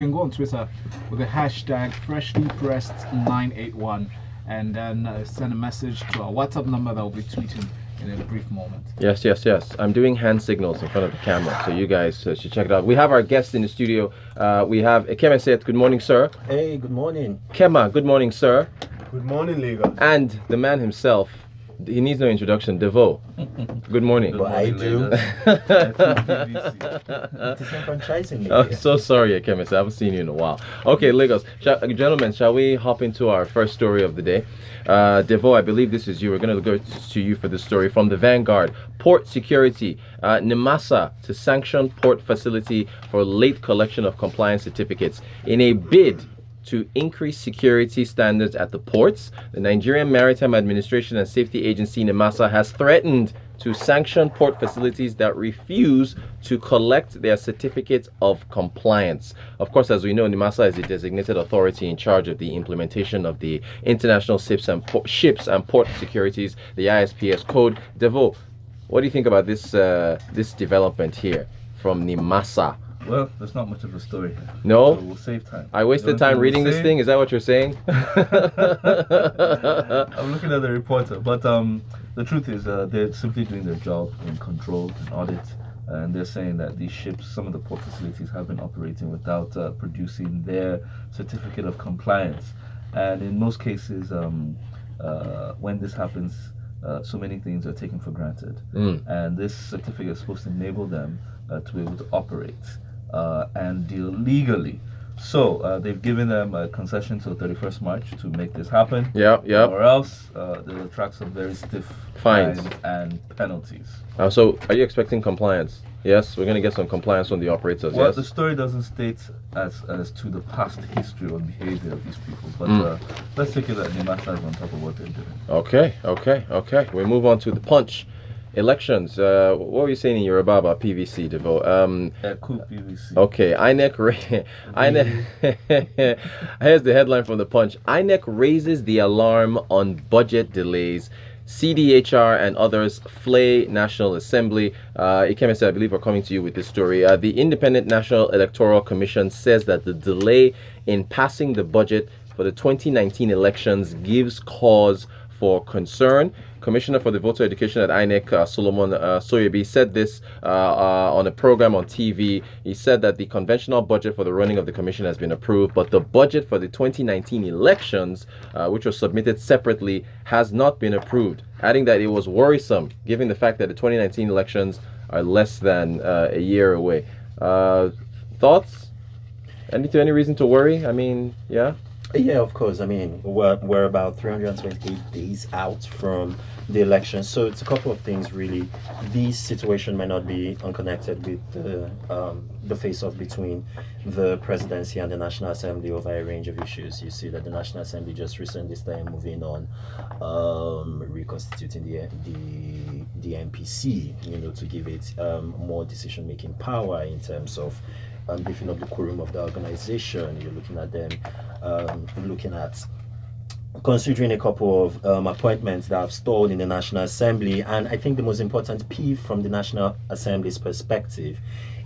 can go on Twitter with the hashtag freshlypressed981 and then send a message to our WhatsApp number that will be tweeting in a brief moment. Yes. I'm doing hand signals in front of the camera, so you guys should check it out. We have our guest in the studio. We have Ikemesit. Good morning, sir. Hey, good morning. Kema. Good morning, sir. Good morning, Lagos. And the man himself. He needs no introduction. Devoe. Good morning. Well, I do. I'm so sorry, Ikemesit. I haven't seen you in a while. Okay, Lagos. Gentlemen, shall we hop into our first story of the day? Devoe, I believe this is you. We're going to go to you for this story from the Vanguard. Port security. NIMASA to sanction port facility for late collection of compliance certificates in a bid to increase security standards at the ports. The Nigerian Maritime Administration and Safety Agency NIMASA has threatened to sanction port facilities that refuse to collect their certificates of compliance. Of course, as we know, NIMASA is the designated authority in charge of the implementation of the International Ships and Port Securities, the ISPS code. Devoe, what do you think about this this development here from NIMASA? Well, there's not much of a story here. No? So we'll save time. I wasted time reading this thing? Is that what you're saying? I'm looking at the reporter, but the truth is they're simply doing their job in control and audit, and they're saying that these ships, some of the port facilities have been operating without producing their certificate of compliance. And in most cases, when this happens, so many things are taken for granted. And this certificate is supposed to enable them to be able to operate and deal legally. So they've given them a concession till 31st March to make this happen. Yeah. Or else they'll attract some very stiff fines and penalties. So are you expecting compliance? Yes, we're going to get some compliance from the operators. Well, yes? the story doesn't state as to the past history or behavior of these people, but let's take it that NIMASA is on top of what they're doing. Okay. We move on to the Punch. Elections. What were you saying in Yoruba about PVC, Devoe? Cool PVC. Okay, INEC. Here's the headline from the Punch. INEC raises the alarm on budget delays. CDHR and others flay National Assembly. Ikemesit, I believe we're coming to you with this story. The Independent National Electoral Commission says that the delay in passing the budget for the 2019 elections gives cause for concern. Commissioner for the Voter Education at INEC, Solomon Soyebi, said this on a program on TV. He said that the conventional budget for the running of the commission has been approved, but the budget for the 2019 elections, which was submitted separately, has not been approved, adding that it was worrisome, given the fact that the 2019 elections are less than a year away. Thoughts? Any reason to worry? I mean, yeah? Yeah, of course. I mean, we're about 328 days out from the election, so it's a couple of things really. This situation might not be unconnected with the face-off between the presidency and the National Assembly over a range of issues. You see that the National Assembly just recently started moving on reconstituting the NPC, to give it more decision-making power in terms of beefing up the quorum of the organization. You're looking at them considering a couple of appointments that have stalled in the National Assembly. And I think the most important piece from the National Assembly's perspective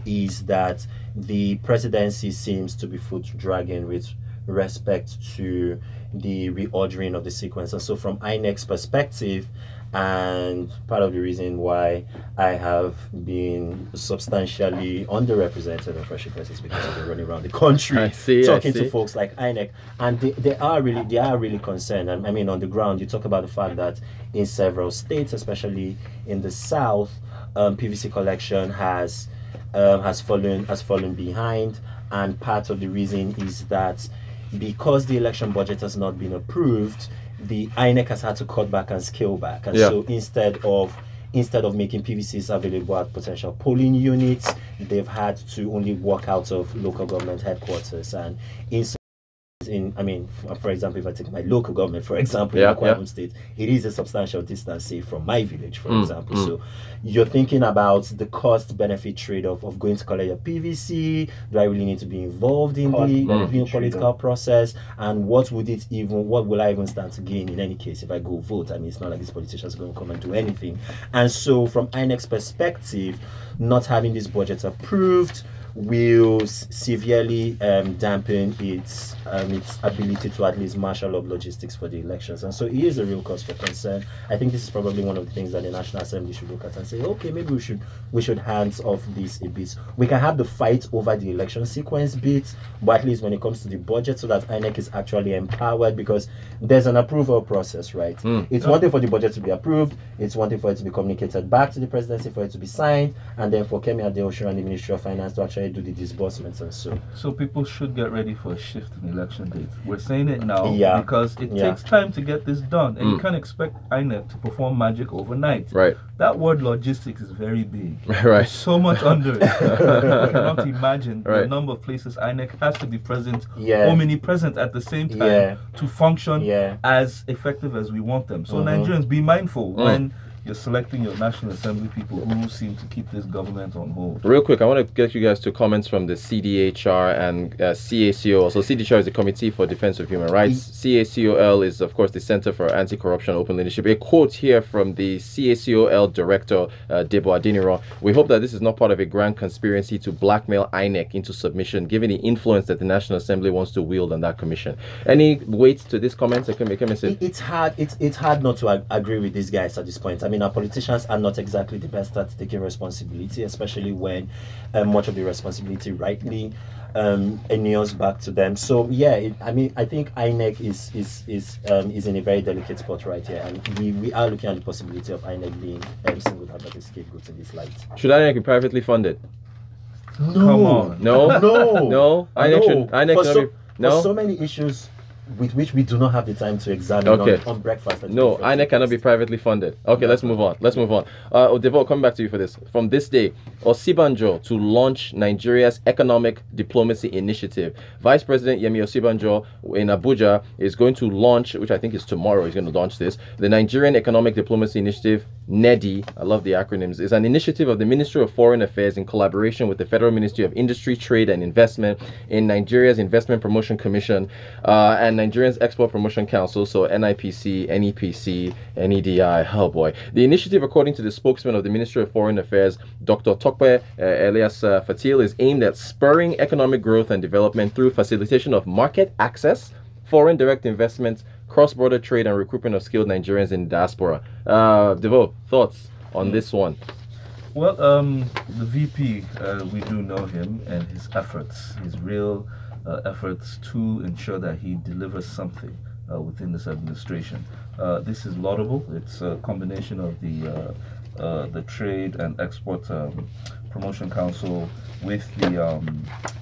is that the presidency seems to be foot dragging with respect to the reordering of the sequence. And so from INEC's perspective, and part of the reason why I have been substantially underrepresented in Freshly Press is because I've been running around the country talking to folks like INEC, and they are really concerned. And I mean, on the ground, you talk about the fact that in several states, especially in the South, PVC collection has fallen behind, and part of the reason is that because the election budget has not been approved, the INEC has had to cut back and scale back, and so instead of making PVCs available at potential polling units, they've had to only walk out of local government headquarters. And for example, if I take my local government, for example, in Akwa State, it is a substantial distance, say, from my village, for example. So you're thinking about the cost-benefit trade-off of going to collect your PVC. Do I really need to be involved in the political process? And what will I even stand to gain in any case if I go vote? I mean, it's not like these politicians are going to come and do anything. And so from INEC's perspective, not having this budget approved will severely dampen its ability to at least marshal up logistics for the elections. And so it is a real cause for concern. I think this is probably one of the things that the National Assembly should look at and say, okay, maybe we should hands off this a bit. We can have the fight over the election sequence bit, but at least when it comes to the budget, so that INEC is actually empowered, because there's an approval process, right? It's one thing for the budget to be approved, it's one thing for it to be communicated back to the presidency, for it to be signed, and then for Kemi Adeosun and the Ministry of Finance to actually do the disbursements and so. So people should get ready for a shift in election date. We're saying it now because it takes time to get this done, and you can't expect INEC to perform magic overnight. Right. That word logistics is very big. Right. There's so much under it. I cannot imagine the number of places INEC has to be present, omnipresent at the same time to function as effective as we want them. So Nigerians, be mindful when you're selecting your National Assembly people who seem to keep this government on hold. Real quick, I want to get you guys to comments from the CDHR and CACO. So CDHR is the Committee for Defense of Human Rights. CACOL is, of course, the Center for Anti-Corruption Open Leadership. A quote here from the CACOL Director, Devoe Okorie. We hope that this is not part of a grand conspiracy to blackmail INEC into submission, given the influence that the National Assembly wants to wield on that commission. Any weight to this comment? It's hard not to agree with these guys at this point. I mean, our politicians are not exactly the best at taking responsibility, especially when much of the responsibility rightly inures back to them. So yeah, I think INEC is in a very delicate spot right here, and we are looking at the possibility of INEC being single-handed scapegoat in this light. Should INEC be privately funded? No. Come on. No. No. INEC for so many issues with which we do not have the time to examine on breakfast. No, INEC cannot be privately funded. Okay, let's move on. Devoe, coming back to you for this. From ThisDay, Osinbajo to launch Nigeria's Economic Diplomacy Initiative. Vice President Yemi Osinbajo in Abuja is going to launch, which I think is tomorrow, he's going to launch this. The Nigerian Economic Diplomacy Initiative, NEDI, I love the acronyms, is an initiative of the Ministry of Foreign Affairs in collaboration with the Federal Ministry of Industry, Trade and Investment, in Nigeria's Investment Promotion Commission, and Nigeria's Export Promotion Council, so NIPC, NEPC, NEDI, oh boy. The initiative, according to the spokesman of the Ministry of Foreign Affairs, Dr. Tokpe Elias Fatil, is aimed at spurring economic growth and development through facilitation of market access, foreign direct investment, cross-border trade, and recruitment of skilled Nigerians in diaspora. Devoe, thoughts on this one? Well, the VP, we do know him and his efforts, his real efforts to ensure that he delivers something within this administration. This is laudable. It's a combination of the Trade and Export Promotion Council with the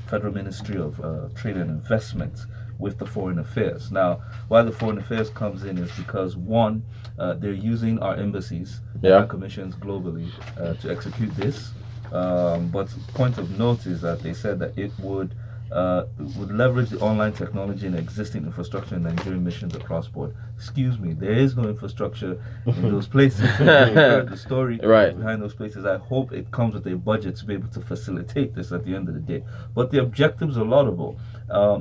Federal Ministry of Trade and Investment with the Foreign Affairs. Now, why the Foreign Affairs comes in is because, one, they're using our embassies and our commissions globally to execute this. But point of note is that they said that it would leverage the online technology and existing infrastructure in Nigerian missions across board. Excuse me, there is no infrastructure in those places. You heard the story behind those places. I hope it comes with a budget to be able to facilitate this at the end of the day. But the objectives are laudable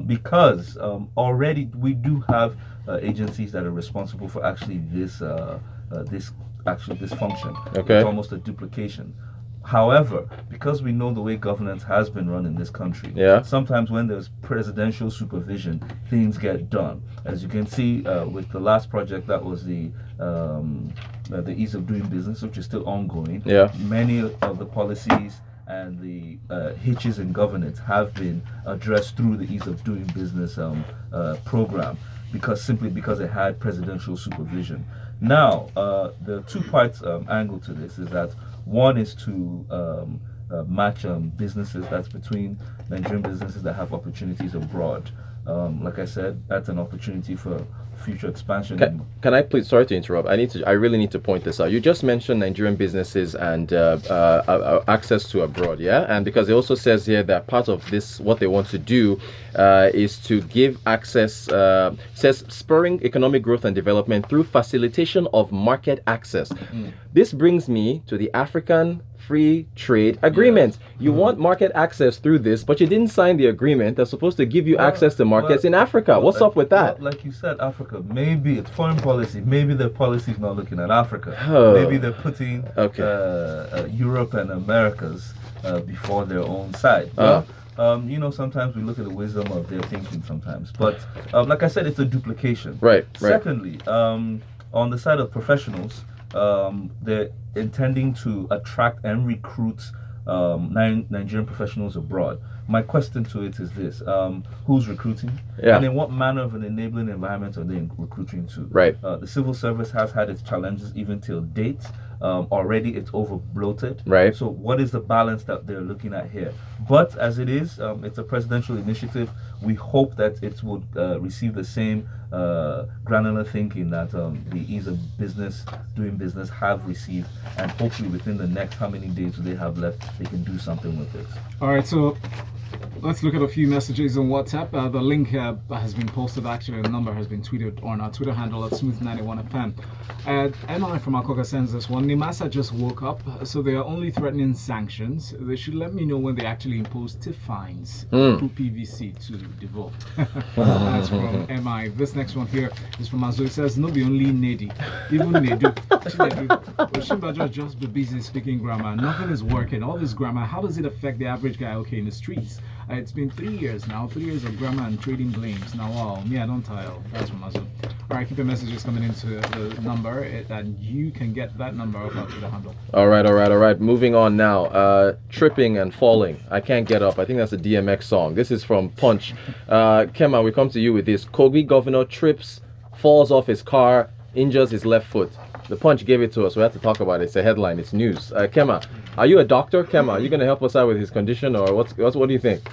because already we do have agencies that are responsible for actually this function. Okay. It's almost a duplication. However, because we know the way governance has been run in this country, sometimes when there's presidential supervision, things get done. As you can see with the last project, that was the ease of doing business, which is still ongoing. Many of the policies and the hitches in governance have been addressed through the ease of doing business program, simply because it had presidential supervision. Now, the two-part angle to this is that one is to match businesses, that's between Nigerian businesses that have opportunities abroad. Like I said, that's an opportunity for future expansion. Can I please, sorry to interrupt, I really need to point this out. You just mentioned Nigerian businesses and access to abroad, and because it also says here that part of this, what they want to do is to give access, says spurring economic growth and development through facilitation of market access. This brings me to the African Free Trade Agreement. You want market access through this, but you didn't sign the agreement that's supposed to give you access to markets in Africa. What's up with that? Like you said, Africa, maybe it's foreign policy, maybe their policy is not looking at Africa. Maybe they're putting Europe and Americas before their own side. You know, sometimes we look at the wisdom of their thinking sometimes. But like I said, it's a duplication. Right. Secondly, on the side of professionals, they're intending to attract and recruit Nigerian professionals abroad. My question to it is this: who's recruiting? Yeah. And in what manner of an enabling environment are they recruiting to? Right. The civil service has had its challenges even till date. Already it's over bloated. Right. So what is the balance that they're looking at here? But as it is, it's a presidential initiative. We hope that it would receive the same granular thinking that the ease of doing business have received, and hopefully within the next how many days do they have left, they can do something with it. All right, so let's look at a few messages on WhatsApp. The link has been posted. Actually, the number has been tweeted on our Twitter handle at Smooth91FM. NI from Akoka sends us one. NIMASA just woke up, so they are only threatening sanctions. They should let me know when they actually impose TIF fines through PVC to Devoe. That's from MI. This next one here is from Azu. It says, no be only Nedi, even Nedu. Osinbajo just be busy speaking grammar. Nothing is working. All this grammar, how does it affect the average guy in the streets? It's been 3 years now, 3 years of grammar and trading blames. Now, wow, me, I don't tile. That's from Azu. All right, keep your messages coming into the number, and you can get that number off our Twitter handle. All right. Moving on now. Tripping and falling. I can't get up. I think that's a DMX song. This is from Punch. Kema, we come to you with this. Kogi governor trips, falls off his car, injures his left foot. The Punch gave it to us. We have to talk about it. It's a headline. It's news. Kema, are you a doctor? Kema, are you going to help us out with his condition, or what do you think?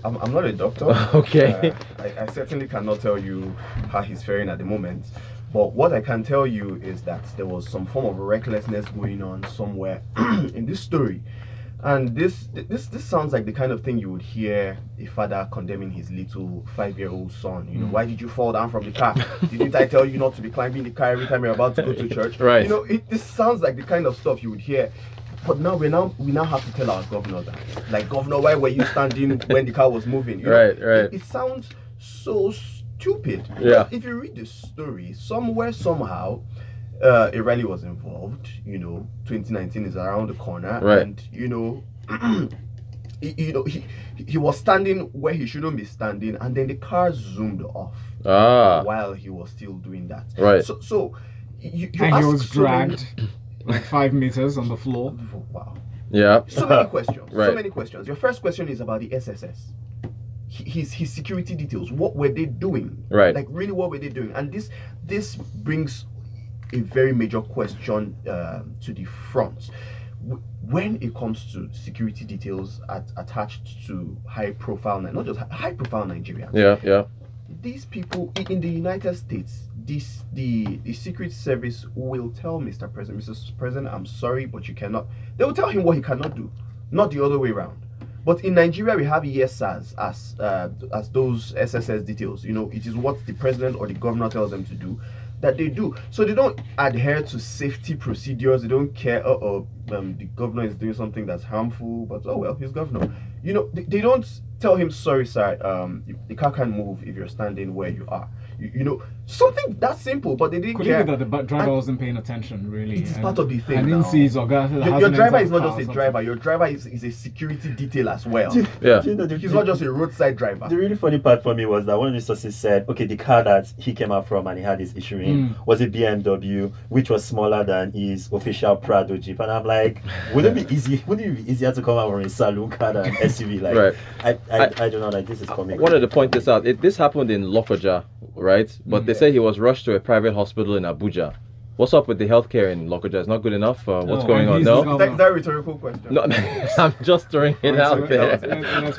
I'm not a doctor. Okay. I certainly cannot tell you how he's faring at the moment. But what I can tell you is that there was some form of recklessness going on somewhere in this story. And this sounds like the kind of thing you would hear a father condemning his little 5-year-old son. You know, why did you fall down from the car? Didn't I tell you not to be climbing the car every time you're about to go to church? Right. You know, this sounds like the kind of stuff you would hear. But now we now have to tell our governor that, like, Governor, why were you standing when the car was moving? You know, right. It sounds so stupid. Yeah. If you read the story, somewhere, somehow, a rally was involved. You know, 2019 is around the corner, right. And you know, he was standing where he shouldn't be standing, and then the car zoomed off while he was still doing that. Right. So you and he was dragged like 5 meters on the floor. Wow. Yeah. So many questions. Right. So many questions. Your first question is about the SSS. His security details. What were they doing? Right. Like, really, what were they doing? And this brings a very major question to the front. When it comes to security details attached to high-profile, not just high-profile Nigerians. Yeah. These people in the United States, the Secret Service will tell Mr. President, Mr. President, I'm sorry, but you cannot. They will tell him what he cannot do, not the other way around. But in Nigeria, we have ESAs as those SSS details. You know, it is what the president or the governor tells them to do that they do. So they don't adhere to safety procedures. They don't care. The governor is doing something that's harmful, but oh well, he's governor. You know, they don't tell him, sorry, sir, the car can't move if you're standing where you are. You know, something that simple, but they didn't care. Could it be that the driver wasn't paying attention, really? It's part of the thing. I didn't see his your driver is not just a driver. Your driver is a security detail as well. Yeah. Do you know, he's not just a roadside driver. The really funny part for me was that one of the sources said, okay, the car that he came out from and he had his issue in was a BMW, which was smaller than his official Prado Jeep. And I'm like, wouldn't it be easier to come out from a saloon car than an SUV? Like, right. I don't know, like, this is coming. I wanted to point this out. This happened in Lokoja, right? But they say he was rushed to a private hospital in Abuja. What's up with the healthcare in Lokoja? It's not good enough? What's going on? No? Is that a rhetorical question? No, I'm just throwing it out there.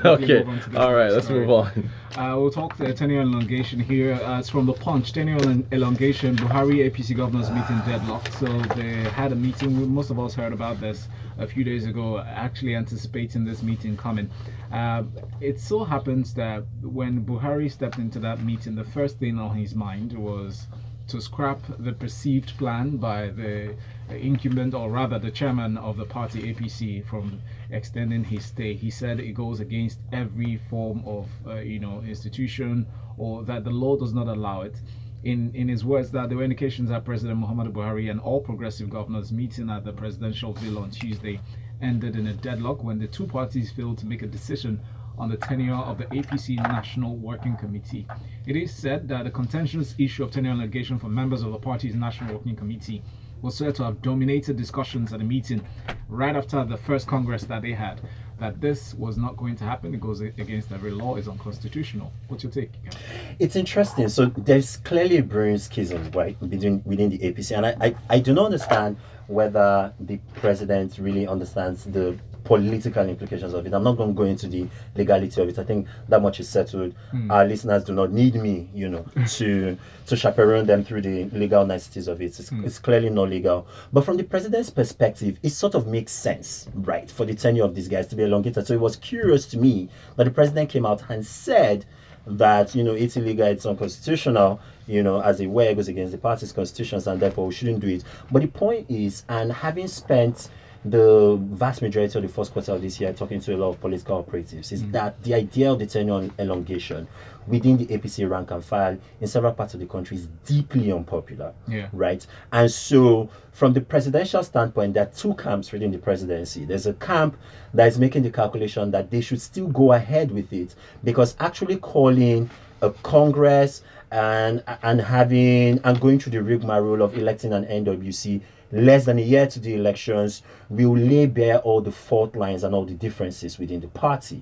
Okay, all right, let's move on. We'll talk tenure and elongation here. It's from the Punch. Tenure and elongation. Buhari APC governors meeting deadlocked. So they had a meeting. Most of us heard about this a few days ago, actually anticipating this meeting coming. It so happens that when Buhari stepped into that meeting, the first thing on his mind was to scrap the perceived plan by the incumbent, or rather the chairman of the party APC, from extending his stay. He said it goes against every form of institution, or that the law does not allow it. In his words, that there were indications that President Muhammadu Buhari and all progressive governors meeting at the presidential villa on Tuesday ended in a deadlock when the two parties failed to make a decision on the tenure of the APC National Working Committee. It is said that the contentious issue of tenure elongation for members of the party's National Working Committee was said to have dominated discussions at the meeting right after the first Congress that they had. That this was not going to happen. It goes against every law. It's unconstitutional. What's your take? It's interesting. So there's clearly a brewing schism, right, within the APC, and I do not understand whether the president really understands the political implications of it. I'm not going to go into the legality of it. I think that much is settled. Our listeners do not need me, to chaperone them through the legal niceties of it. It's clearly not legal. But from the president's perspective, it sort of makes sense, right, for the tenure of these guys to be elongated. So it was curious to me that the president came out and said that, it's illegal, it's unconstitutional, as a way it goes against the party's constitutions, and therefore we shouldn't do it. But the point is, and having spent the vast majority of the first quarter of this year talking to a lot of political operatives, is that the idea of the tenure elongation within the APC rank and file in several parts of the country is deeply unpopular, right? And so from the presidential standpoint, there are two camps within the presidency. There's a camp that is making the calculation that they should still go ahead with it, because actually calling a Congress and going through the rigmarole of electing an NWC less than a year to the elections will lay bare all the fault lines and all the differences within the party,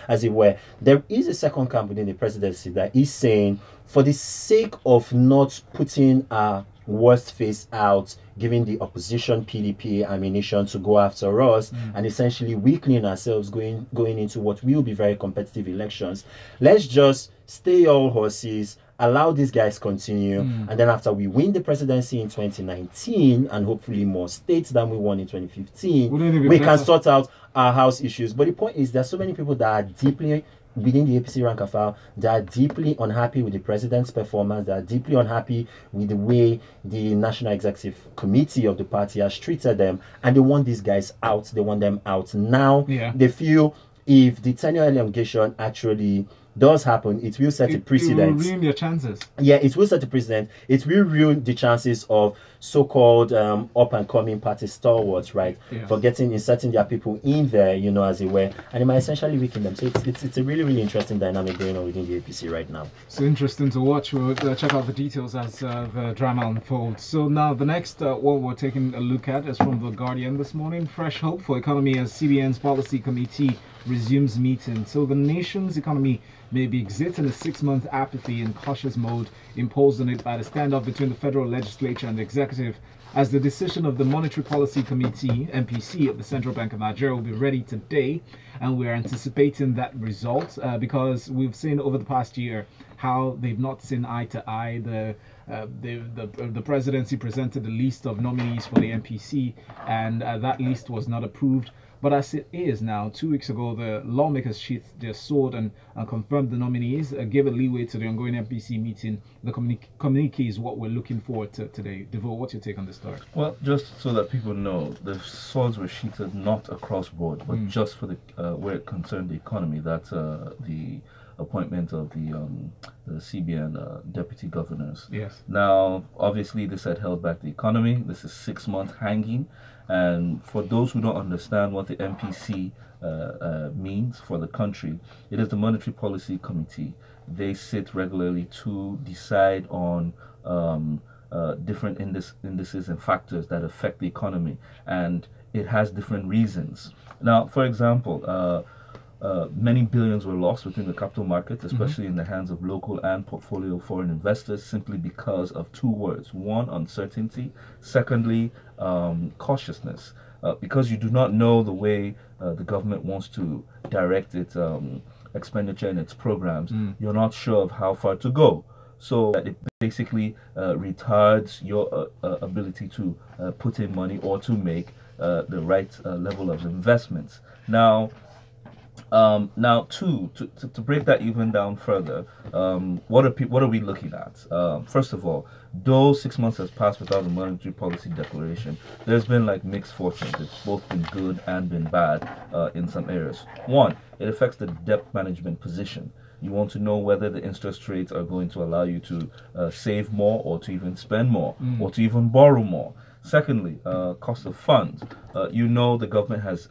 as it were. There is a second camp within the presidency that is saying, for the sake of not putting our worst face out, giving the opposition PDP ammunition to go after us, and essentially weakening ourselves going into what will be very competitive elections, let's just stay all horses, allow these guys continue, and then after we win the presidency in 2019 and hopefully more states than we won in 2015, we can sort out our house issues. But the point is, there are so many people that are deeply within the APC rank and file, they are deeply unhappy with the president's performance. They are deeply unhappy with the way the National Executive Committee of the party has treated them, and they want these guys out. They want them out now. They feel if the tenure elongation actually does happen, it will set a precedent. It will ruin your chances. Yeah, it will set a precedent. It will ruin the chances of so-called up-and-coming party stalwarts, right? For inserting their people in there, as it were, and it might essentially weaken them. So it's a really, really interesting dynamic going on within the APC right now. So interesting to watch. We'll check out the details as the drama unfolds. So now the next one we're taking a look at is from The Guardian this morning. Fresh hope for economy as CBN's policy committee resumes meeting. So the nation's economy may be exiting a 6-month apathy and cautious mode imposed on it by the standoff between the federal legislature and the executive, as the decision of the Monetary Policy Committee, MPC, of the Central Bank of Nigeria will be ready today, and we're anticipating that result because we've seen over the past year how they've not seen eye to eye. The presidency presented a list of nominees for the MPC, and that list was not approved. But as it is now, 2 weeks ago, the lawmakers sheathed their sword and confirmed the nominees, gave a leeway to the ongoing MPC meeting. The communique is what we're looking forward to today. Devoe, what's your take on this story? Well, just so that people know, the swords were sheathed not across board, but just for the where it concerned the economy. That the appointment of the CBN deputy governors. Yes. Now, obviously, this had held back the economy. This is 6-month hanging. And for those who don't understand what the MPC means for the country, it is the Monetary Policy Committee. They sit regularly to decide on different indices and factors that affect the economy, and it has different reasons. Now, for example, many billions were lost within the capital markets, especially in the hands of local and portfolio foreign investors, simply because of two words. One, uncertainty. Secondly, cautiousness. Because you do not know the way the government wants to direct its expenditure and its programs, you're not sure of how far to go. So it basically retards your ability to put in money or to make the right level of investments. Now, to break that even down further, what are we looking at? First of all, though 6 months has passed without a monetary policy declaration, there's been like mixed fortunes. It's both been good and been bad in some areas. One, it affects the debt management position. You want to know whether the interest rates are going to allow you to save more, or to even spend more, or to even borrow more. Secondly, cost of funds. You know, the government has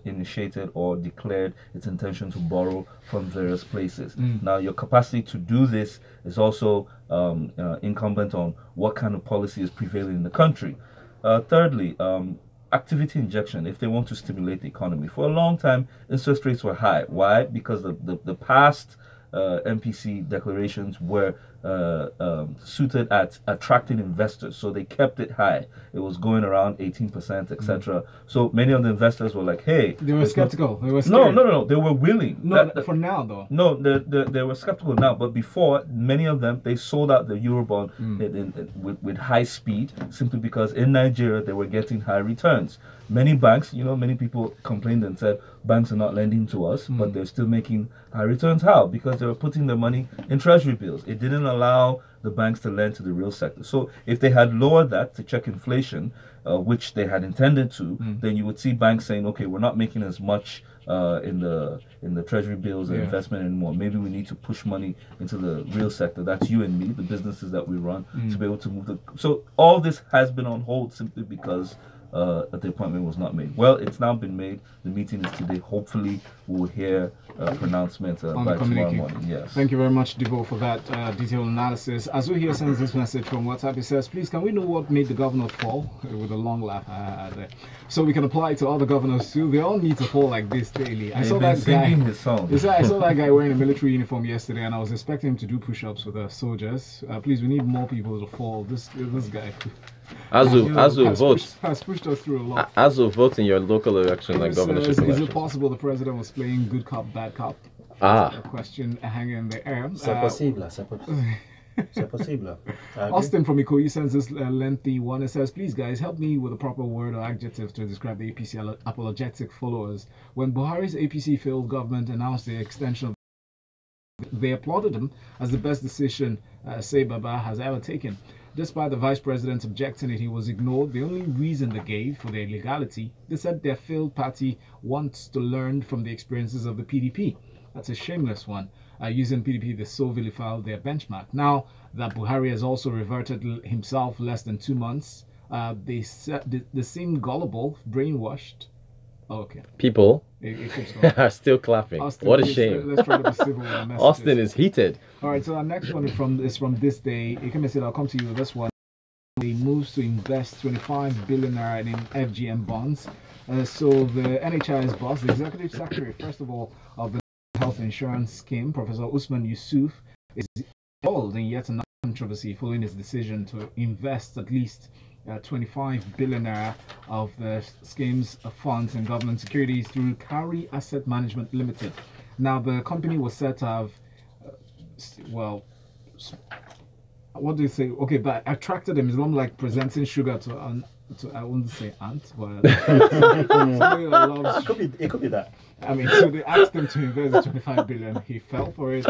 initiated or declared its intention to borrow from various places. Now, your capacity to do this is also incumbent on what kind of policy is prevailing in the country. Thirdly, activity injection, if they want to stimulate the economy. For a long time, interest rates were high. Why? Because the past MPC declarations were suited at attracting investors, so they kept it high. It was going around 18%, etc. So many of the investors were like, "Hey," they were skeptical. They were scared. No. They were willing. No, for now though. No, they were skeptical now, but before, many of them, they sold out the Eurobond with high speed, simply because in Nigeria they were getting high returns. Many banks, many people complained and said banks are not lending to us, but they're still making high returns. How? Because they were putting their money in treasury bills. It didn't allow the banks to lend to the real sector. So if they had lowered that to check inflation, which they had intended to, then you would see banks saying, okay, we're not making as much in the treasury bills and investment anymore. Maybe we need to push money into the real sector. That's you and me, the businesses that we run, to be able to move. So all this has been on hold simply because the appointment was not made. Well, it's now been made. The meeting is today. Hopefully, we'll hear a pronouncement by tomorrow morning. Yes. Thank you very much, Devoe, for that detailed analysis. As we here sends this message from WhatsApp, it says, please, can we know what made the governor fall? With a long laugh there. So we can apply it to other governors too. They all need to fall like this daily. I saw that guy. His song. I saw that guy wearing a military uniform yesterday, and I was expecting him to do push-ups with the soldiers. Please, we need more people to fall. This guy. Azu votes. Has pushed us through a lot. Azu votes in your local election, like governorship elections. Is it possible the president was playing good cop, bad cop? A question hanging in the air. C'est possible. C'est possible. Austin from Kogi sends this lengthy one. It says, please guys, help me with a proper word or adjective to describe the APC apologetic followers. When Buhari's APC failed government announced the extension of, they applauded him as the best decision Say Baba has ever taken. Despite the vice president objecting it, he was ignored. The only reason they gave for their illegality, they said their failed party wants to learn from the experiences of the PDP. That's a shameless one. Using PDP, they so vilified their benchmark. Now that Buhari has also reverted himself less than 2 months, they seem gullible, brainwashed. Oh, okay. People are still clapping. Austin, what a shame. Let's try to be civil with our messages. Austin is heated. All right, so our next one is from ThisDay. Ikemesit, I'll come to you with this one. He moves to invest 25 billion naira in FGM bonds. So the NHIS boss, the executive secretary, first of all, of the health insurance scheme, Professor Usman Yusuf, is involved in yet another controversy following his decision to invest at least 25 billion naira of the scheme's funds in government securities through Carry Asset Management Limited. Now, the company was said to have, what do you say? Okay, but attracted him. It's not like presenting sugar to I wouldn't say ant, but somebody that loves. It could be that. I mean, so they asked him to invest the 25 billion. He fell for it.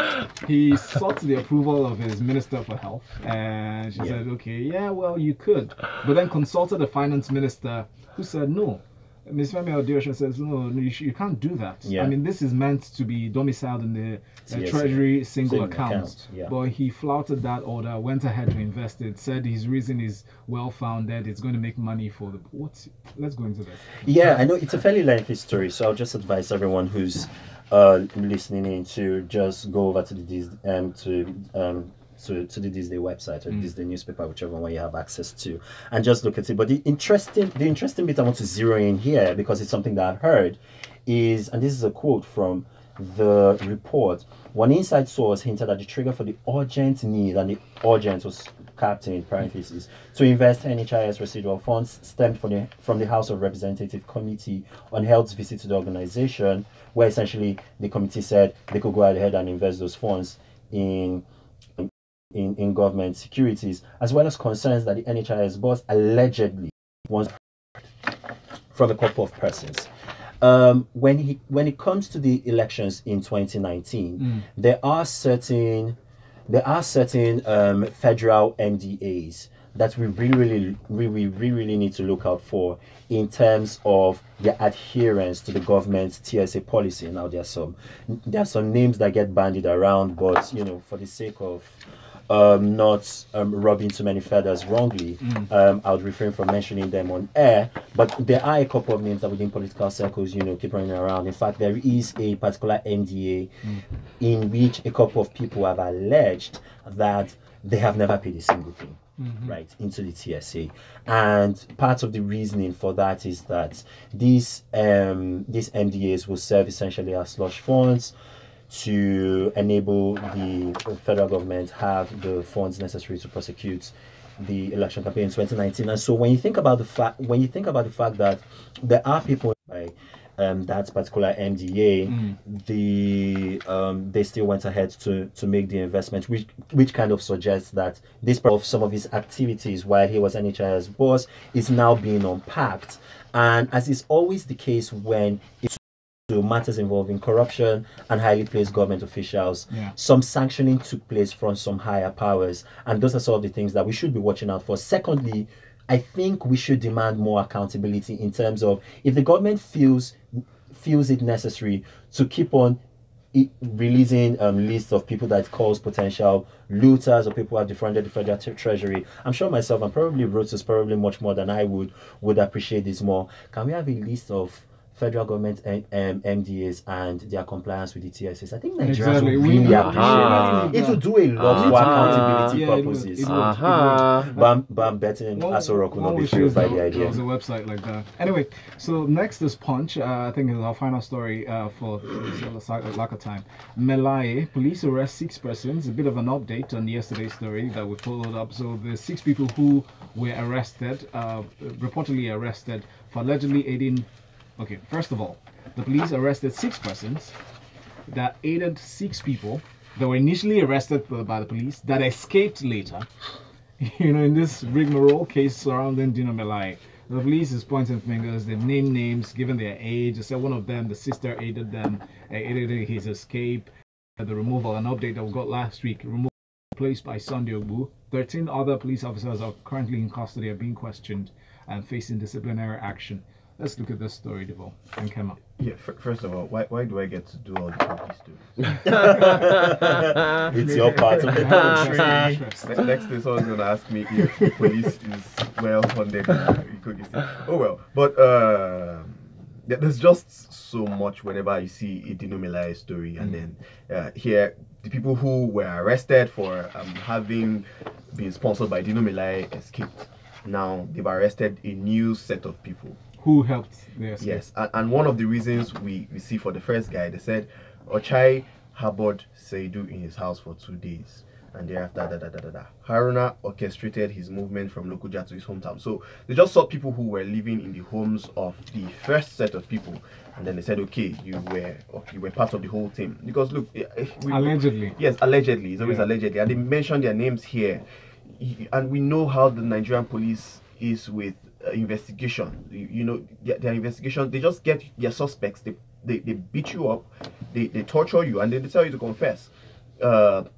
He sought the approval of his Minister for Health, and she said, okay, yeah, well, you could. But then consulted the finance minister, who said, no. Ms. Femi Oddiri says, no, you can't do that. Yeah. I mean, this is meant to be domiciled in the Treasury single account. Yeah. But he flouted that order, went ahead to invest it, said his reason is well-founded, it's going to make money for the... Let's go into this. Yeah, I know it's a fairly lengthy story, so I'll just advise everyone who's listening in to just go over to the ThisDay website or ThisDay newspaper, whichever one you have access to, and just look at it. But the interesting bit I want to zero in here, because it's something that I've heard, is, and this is a quote from the report, one inside source hinted at the trigger for the urgent need, and the urgent was capped in parentheses, to invest NHIS residual funds stemmed from the House of Representatives Committee on Health's visit to the organization, where essentially the committee said they could go ahead and invest those funds in government securities, as well as concerns that the NHIS boss allegedly wants from a couple of persons. When it comes to the elections in 2019, there are certain federal MDAs that we really need to look out for in terms of their adherence to the government's TSA policy. Now there are some names that get bandied around, but for the sake of not rubbing too many feathers wrongly, I would refrain from mentioning them on air. But there are a couple of names that within political circles, keep running around. In fact, there is a particular NDA in which a couple of people have alleged that they have never paid a single thing. Right, into the TSA, and part of the reasoning for that is that these MDAs will serve essentially as slush funds to enable the federal government have the funds necessary to prosecute the election campaign in 2019. And so when you think about the fact that there are people like that particular MDA, they still went ahead to make the investment, which kind of suggests that this part of some of his activities while he was NHIS boss is now being unpacked. And as is always the case when it's to matters involving corruption and highly placed government officials, some sanctioning took place from some higher powers, and those are some of the things that we should be watching out for. Secondly, I think we should demand more accountability in terms of if the government feels it necessary to keep on releasing lists of people that it calls potential looters or people who have defrauded the federal treasury. I'm sure myself and probably Rotus, probably much more than I would appreciate this more. Can we have a list of federal government MDAs and their compliance with the TSS? I think Nigerians would really appreciate it. It would do a lot for accountability purposes. But I'm betting Asorok will not be thrilled by the idea. There's a website like that. Anyway, so next is Punch. I think is our final story for lack of time. Melaye, police arrest 6 persons. A bit of an update on yesterday's story that we followed up. So the 6 people who were arrested, reportedly arrested for allegedly aiding. Okay, first of all, the police arrested 6 persons that aided 6 people that were initially arrested by the police that escaped later. In this rigmarole case surrounding Melaye, the police is pointing fingers. They've named names, given their age. They said one of them, the sister, aided his escape. The removal, an update that we got last week, removal placed by Sunday Obu. 13 other police officers are currently in custody, are being questioned and facing disciplinary action. Let's look at this story, Devoe and Kema. Yeah, first of all, why do I get to do all the cookie stories? It's your part of the country. Next thing someone's going to ask me if the police is well funded cookie stories. Oh well, but there's just so much whenever you see a Melaye story, and then here the people who were arrested for having been sponsored by Melaye escaped. Now they've arrested a new set of people. Who helped their escape? Yes, and one of the reasons we see for the first guy, they said Ochai harbored Seidu in his house for 2 days, and thereafter Haruna orchestrated his movement from Lokoja to his hometown. So they just saw people who were living in the homes of the first set of people, and then they said, okay, you were part of the whole team. Because look, allegedly. Yes, allegedly. It's always allegedly, and they mentioned their names here, and we know how the Nigerian police is with investigation. Their investigation, they just get their suspects, they beat you up, they torture you, and then they tell you to confess. And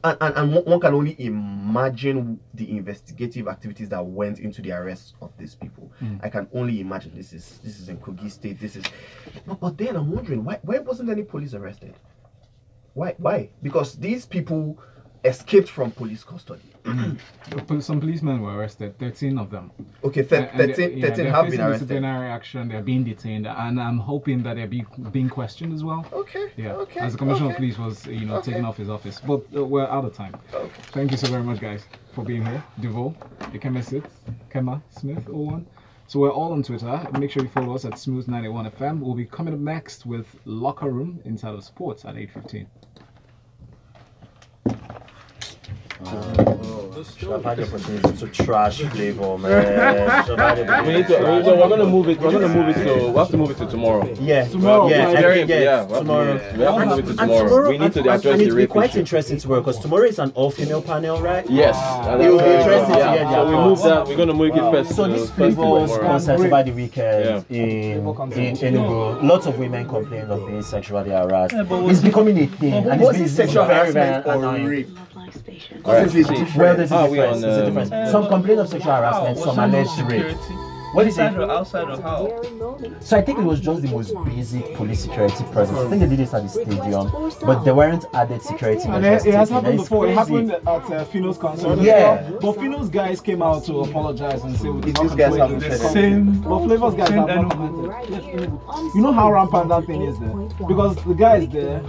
one can only imagine the investigative activities that went into the arrest of these people. I can only imagine. This is in Kogi State. But then I'm wondering why wasn't any police arrested? Why? Because these people escaped from police custody. Some policemen were arrested, 13 of them. Okay, 13 have been arrested. Disciplinary action, they're being detained, and I'm hoping that they're being questioned as well. Okay. Yeah. Okay. As the Commissioner of Police was, taken off his office. But we're out of time. Okay. Thank you so very much, guys, for being here. Devoe, Ikemesit, Kema, Smith, 01. So we're all on Twitter. Make sure you follow us at Smooth91 FM. We'll be coming up next with Locker Room inside of Sports at 8:15. Should have had the opportunity to trash flavor, man. We're gonna move it. We're have to move it to tomorrow. Yeah, tomorrow. Tomorrow. We have to move it to tomorrow. We need to address the rape issue. It'll be quite interesting tomorrow because tomorrow is an all-female panel, right? Yes. It will be interesting to hear their So we move that. We're gonna move it first. So this flavor was sponsored over the weekend in Enugu. Lots of women complained of being sexually harassed. It's becoming a thing, and it's sexual very, very harassment or annoying. rape? Well, there's a difference. Some complain of sexual harassment, some alleged rape. What is Inside it? or outside or how? So I think it was just the most basic police security presence. I think they did this at the stadium, but there weren't added security And measures. it has taken. happened It's before. It crazy. happened at Fino's concert. Yeah. But Fino's guys came out to apologize and say we did These not guys control haven't it. said Same. But Flavor's guys have not commented. You know how rampant that thing is there? Because the guys there,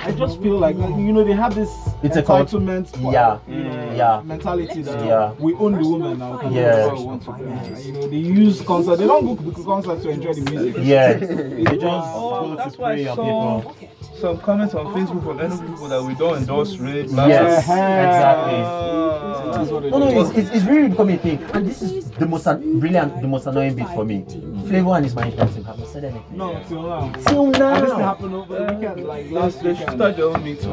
I just feel like, you know, they have this It's a entitlement mentality that Yeah. we own the woman now. Yeah. We want to do. You know, they use concert. They don't go to the concert to enjoy the music. Yeah. They just Oh, go that's to why prey I on saw people. some comments on Facebook from many people that we don't endorse rape. blah, Yes, blah. exactly. That's what it No, is. it's really becoming a thing. And this is the most brilliant, the most annoying bit for me. Flavor and his management team have not said anything. No, till now. Till And this now. happened over the weekend, like last They should weekend. start their own Me Too.